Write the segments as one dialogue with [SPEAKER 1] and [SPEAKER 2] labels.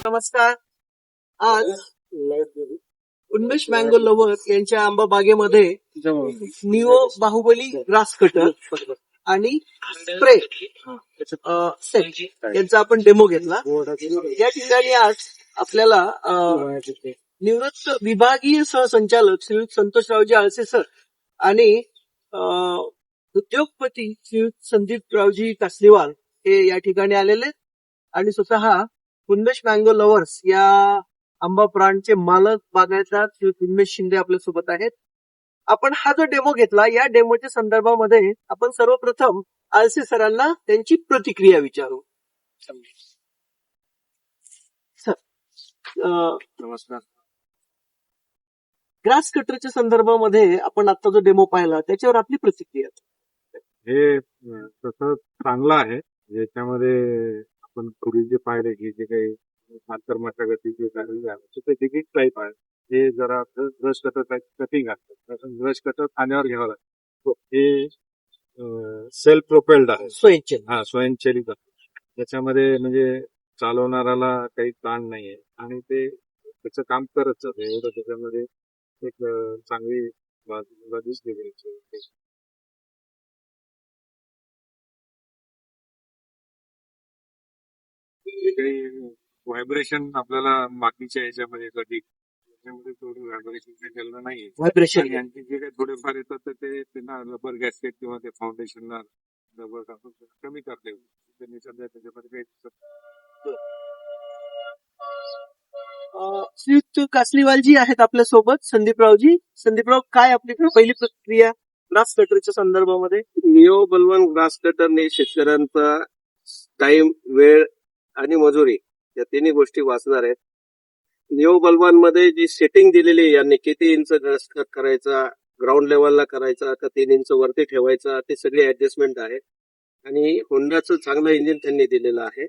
[SPEAKER 1] नमस्कार. आज Unmesh mango lovers यांच्या आंबा बागेमध्ये निओ बाहुबली ग्रास कटर आणि स्प्रे सेट यांचा आपण डेमो घेतला. या ठिकाणी आज आपल्याला निवृत्त विभागीय सहसंचालक श्री संतोषरावजी आळसे सर आणि उद्योगपती श्री संदीपरावजी कासलीवाल हे या ठिकाणी आलेले आणि स्वतः उन्मेष मँगो लव्हर्स या आंबा ब्रँडचे मालक बागायतदार श्री उन्मेष शिंदे आपल्या सोबत आहेत. आपण हा जो डेमो घेतला या डेमोच्या संदर्भामध्ये आपण सर्वप्रथम आळसे सरांना त्यांची प्रतिक्रिया विचारू. सर,
[SPEAKER 2] नमस्कार.
[SPEAKER 1] ग्रास कटरच्या संदर्भामध्ये आपण आता जो डेमो पाहिला त्याच्यावर आपली प्रतिक्रिया.
[SPEAKER 2] हे तसं चांगलं आहे. याच्यामध्ये आपण पूर्वी जे पाहिले की जे काही मातर मशागती जे काही झालं ते डिगिंग टाईप आहे. हे जरा ब्रश कटर टाईप कटिंग असतं. ब्रश कटर खाण्यावर घ्यावं लागतं. हे सेल्फ प्रोपेल्ड आहे, स्वयंचलित आहे. त्याच्यामध्ये म्हणजे चालवणाऱ्याला काही ताण नाहीये आणि ते त्याचं काम करत जाते. एवढं त्याच्यामध्ये एक चांगली बाजू दिसली. काही व्हायब्रेशन आपल्याला बाकीच्या याच्यामध्ये कधी त्याच्यामध्ये थोडं व्हायब्रेशन काही केलं नाही.
[SPEAKER 1] व्हायब्रेशन
[SPEAKER 2] आणखी जे काही थोडेफार येतात तर ते त्यांना रबर गॅस्केट किंवा ते फाउंडेशनला रबर टाकून कमी करता येईल. त्यांनी सध्या त्याच्यामध्ये काही
[SPEAKER 1] श्रीयुक्त कासलीवालजी आहेत आपल्या सोबत. संदीपरावजी, संदीपराव काय आपली पहिली प्रतिक्रिया ग्रास कटरच्या संदर्भामध्ये?
[SPEAKER 3] निओ बलवान ग्रास कटरने शेतकऱ्यांचा टाइम, वेळ आणि मजुरी या तिन्ही गोष्टी वाचणार आहेत. निओ बलवान मध्ये जी सेटिंग दिलेली आहे, यांनी किती इंच ग्रास कट करायचा, ग्राउंड लेवलला करायचा का 3 इंच वरती ठेवायचा, ते सगळे ऍडजस्टमेंट आहे. आणि होंडाचं चांगलं इंजिन त्यांनी दिलेलं आहे.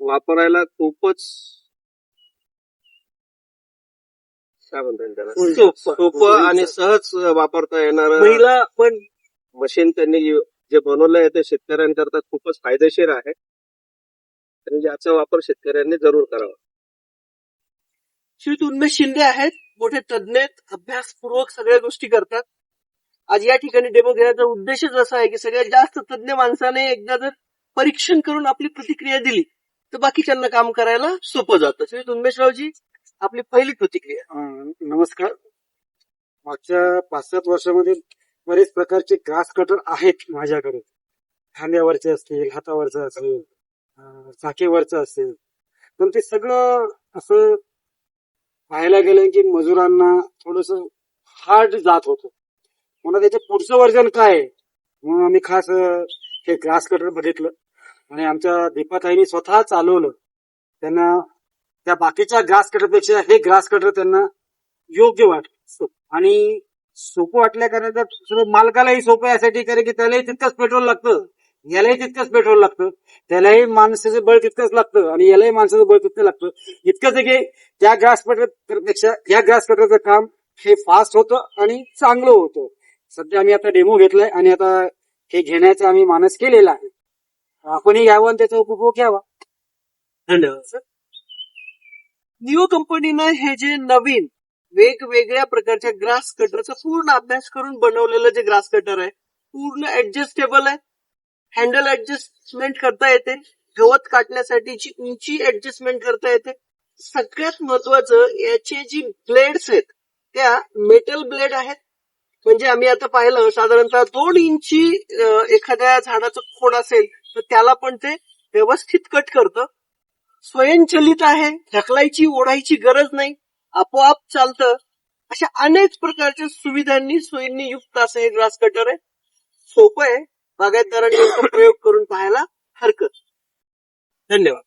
[SPEAKER 3] वापरायला खूपच काय म्हणतात त्याला, सोपं आणि सहज वापरता येणार
[SPEAKER 1] महिला पण
[SPEAKER 3] मशीन त्यांनी जे बनवलं आहे ते शेतकऱ्यांकरता खूपच फायदेशीर आहे. आणि ज्याचा वापर शेतकऱ्यांनी जरूर करावा.
[SPEAKER 1] श्री उन्मेष शिंदे आहेत, मोठे तज्ञ, अभ्यासपूर्वक सगळ्या गोष्टी करतात. आज या ठिकाणी डेमो घेण्याचा उद्देशच असा आहे की सगळ्यात जास्त तज्ञ माणसाने एकदा जर परीक्षण करून आपली प्रतिक्रिया दिली तर बाकीच्यांना काम करायला सोपं जातं. श्री उन्मेषरावजी, आपली पहिली प्रतिक्रिया.
[SPEAKER 4] नमस्कार. मागच्या 5-7 वर्षामध्ये बरेच प्रकारचे ग्रास कटर आहेत माझ्याकडे. खांद्यावरचे असतील, हातावरचं असेल, चाकेवरचं असेल, पण ते सगळं असं पाहायला गेलं की मजुरांना थोडस हार्ड जात होतं. म्हणून त्याचं पुढचं वर्जन काय आहे म्हणून आम्ही खास हे ग्रास कटर बघितलं आणि आमच्या दीपाताईंनी स्वतः चालवलं. त्यांना त्या बाकीच्या ग्रास कटरपेक्षा हे ग्रास कटर त्यांना योग्य वाटलं आणि सोपं वाटल्या कारण मालकालाही सोपं यासाठी कारण की त्यालाही तितकंच पेट्रोल लागतं, यालाही तितकंच पेट्रोल लागतं, त्यालाही माणसाचं बळ तितकंच लागतं आणि यालाही माणसाचं बळ तितकं लागतं. इतकंच आहे की त्या ग्रास कटरपेक्षा या ग्रास कटरचं काम हे फास्ट होतं आणि चांगलं होतं. सध्या आम्ही आता डेमो घेतलाय आणि आता हे घेण्याचा आम्ही मानस केलेला आहे. आपणही यावं आणि त्याचा उपभोग घ्यावा.
[SPEAKER 1] धन्यवाद सर. निओ कंपनीनं हे जे नवीन वेगवेगळ्या प्रकारच्या ग्रास कटरचा पूर्ण अभ्यास करून बनवलेलं जे ग्रास कटर आहे पूर्ण ऍडजस्टेबल आहे. हँडल ऍडजस्टमेंट करता येते, गवत काटण्यासाठीची उंची ऍडजस्टमेंट करता येते. सगळ्यात महत्वाचं याचे जी ब्लेड्स आहेत त्या मेटल ब्लेड आहेत. म्हणजे आम्ही आता पाहिलं साधारणतः 2 इंची एखाद्या झाडाचं खोड असेल तर त्याला पण ते व्यवस्थित कट करतं. स्वयंचलित आहे, ढकलायची ओढायची गरज नाही, आपोआप चालतं. अशा अनेक प्रकारच्या सुविधांनी सोयींनी युक्त असं हे ग्रास कटर आहे. सोपं आहे, बागायतदारांनी प्रयोग करून पाहायला हरकत. धन्यवाद.